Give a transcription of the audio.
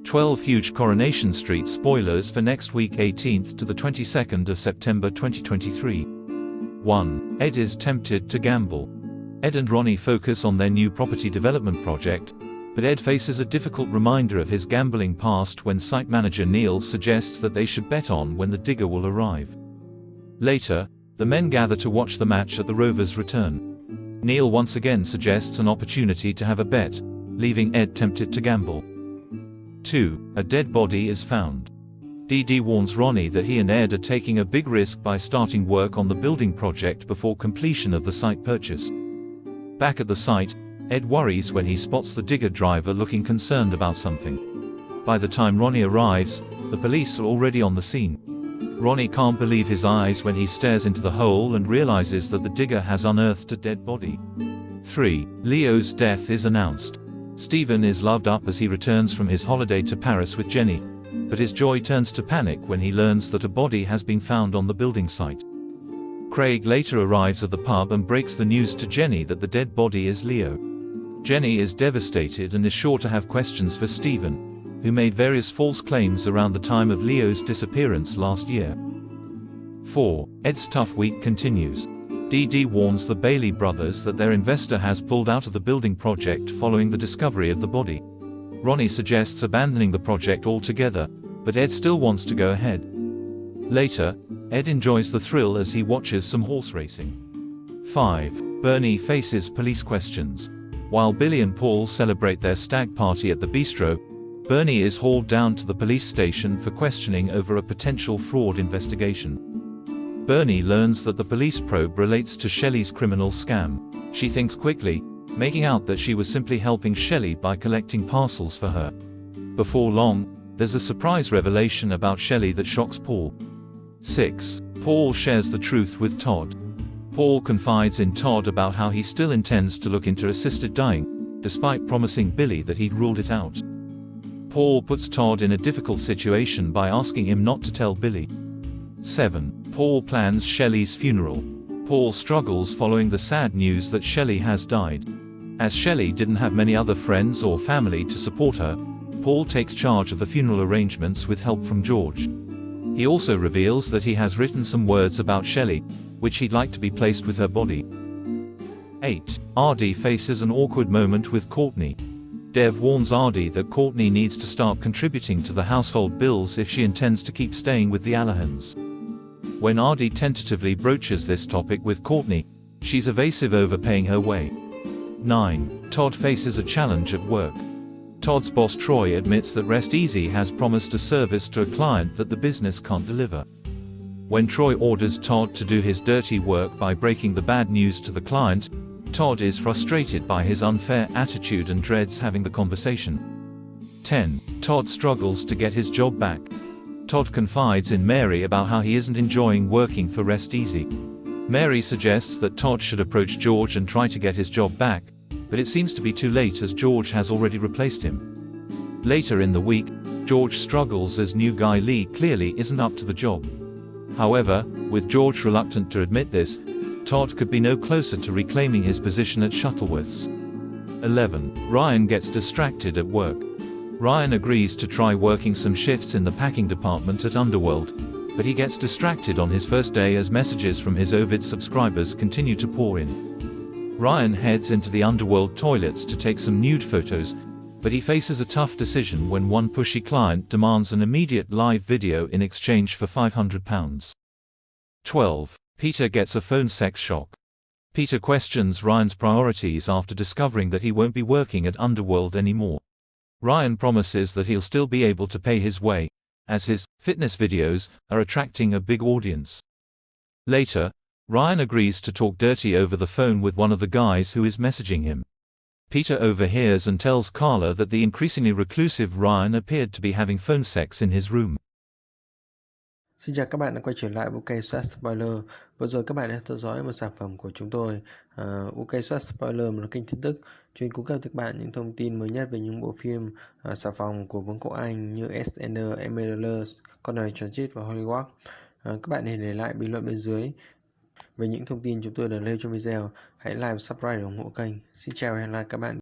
12 huge Coronation Street spoilers for next week 18th to the 22nd of September 2023. 1. Ed is tempted to gamble. Ed and Ronnie focus on their new property development project, but Ed faces a difficult reminder of his gambling past when site manager Neil suggests that they should bet on when the digger will arrive. Later, the men gather to watch the match at the Rovers' return. Neil once again suggests an opportunity to have a bet, leaving Ed tempted to gamble. 2. A dead body is found. Dee Dee warns Ronnie that he and Ed are taking a big risk by starting work on the building project before completion of the site purchase. Back at the site, Ed worries when he spots the digger driver looking concerned about something. By the time Ronnie arrives, the police are already on the scene. Ronnie can't believe his eyes when he stares into the hole and realizes that the digger has unearthed a dead body. 3. Leo's death is announced. Stephen is loved up as he returns from his holiday to Paris with Jenny, but his joy turns to panic when he learns that a body has been found on the building site. Craig later arrives at the pub and breaks the news to Jenny that the dead body is Leo. Jenny is devastated and is sure to have questions for Stephen, who made various false claims around the time of Leo's disappearance last year. 4. Ed's tough week continues. Dee Dee warns the Bailey brothers that their investor has pulled out of the building project following the discovery of the body. Ronnie suggests abandoning the project altogether, but Ed still wants to go ahead. Later, Ed enjoys the thrill as he watches some horse racing. 5. Bernie faces police questions. While Billy and Paul celebrate their stag party at the bistro, Bernie is hauled down to the police station for questioning over a potential fraud investigation. Bernie learns that the police probe relates to Shelley's criminal scam. She thinks quickly, making out that she was simply helping Shelley by collecting parcels for her. Before long, there's a surprise revelation about Shelley that shocks Paul. 6. Paul shares the truth with Todd. Paul confides in Todd about how he still intends to look into assisted dying, despite promising Billy that he'd ruled it out. Paul puts Todd in a difficult situation by asking him not to tell Billy. 7. Paul plans Shelley's funeral. Paul struggles following the sad news that Shelley has died. As Shelley didn't have many other friends or family to support her, Paul takes charge of the funeral arrangements with help from George. He also reveals that he has written some words about Shelley, which he'd like to be placed with her body. 8. Ardy faces an awkward moment with Courtney. Dev warns Ardy that Courtney needs to start contributing to the household bills if she intends to keep staying with the Allahans. When Ardy tentatively broaches this topic with Courtney, she's evasive over paying her way. 9. Todd faces a challenge at work. Todd's boss Troy admits that Rest Easy has promised a service to a client that the business can't deliver. When Troy orders Todd to do his dirty work by breaking the bad news to the client, Todd is frustrated by his unfair attitude and dreads having the conversation. 10. Todd struggles to get his job back. Todd confides in Mary about how he isn't enjoying working for Rest Easy. Mary suggests that Todd should approach George and try to get his job back, but it seems to be too late as George has already replaced him. Later in the week, George struggles as new guy Lee clearly isn't up to the job. However, with George reluctant to admit this, Todd could be no closer to reclaiming his position at Shuttleworth's. 11. Ryan gets distracted at work. Ryan agrees to try working some shifts in the packing department at Underworld, but he gets distracted on his first day as messages from his Ovid subscribers continue to pour in. Ryan heads into the Underworld toilets to take some nude photos, but he faces a tough decision when one pushy client demands an immediate live video in exchange for £500. 12. Peter gets a phone sex shock. Peter questions Ryan's priorities after discovering that he won't be working at Underworld anymore. Ryan promises that he'll still be able to pay his way, as his fitness videos are attracting a big audience. Later, Ryan agrees to talk dirty over the phone with one of the guys who is messaging him. Peter overhears and tells Carla that the increasingly reclusive Ryan appeared to be having phone sex in his room. Xin chào các bạn đã quay trở lại UK Soát Spoiler. Vừa rồi các bạn đã theo dõi một sản phẩm của chúng tôi, UK Soát Spoiler, một kênh tin tức chuyên cung cấp cho các bạn những thông tin mới nhất về những bộ phim xà phòng của Vương quốc Anh như EastEnders, Emeritus, Coronation Street và Hollywood. Các bạn hãy để lại bình luận bên dưới về những thông tin chúng tôi đã nêu trong video. Hãy like và subscribe để ủng hộ kênh. Xin chào và hẹn gặp lại các bạn.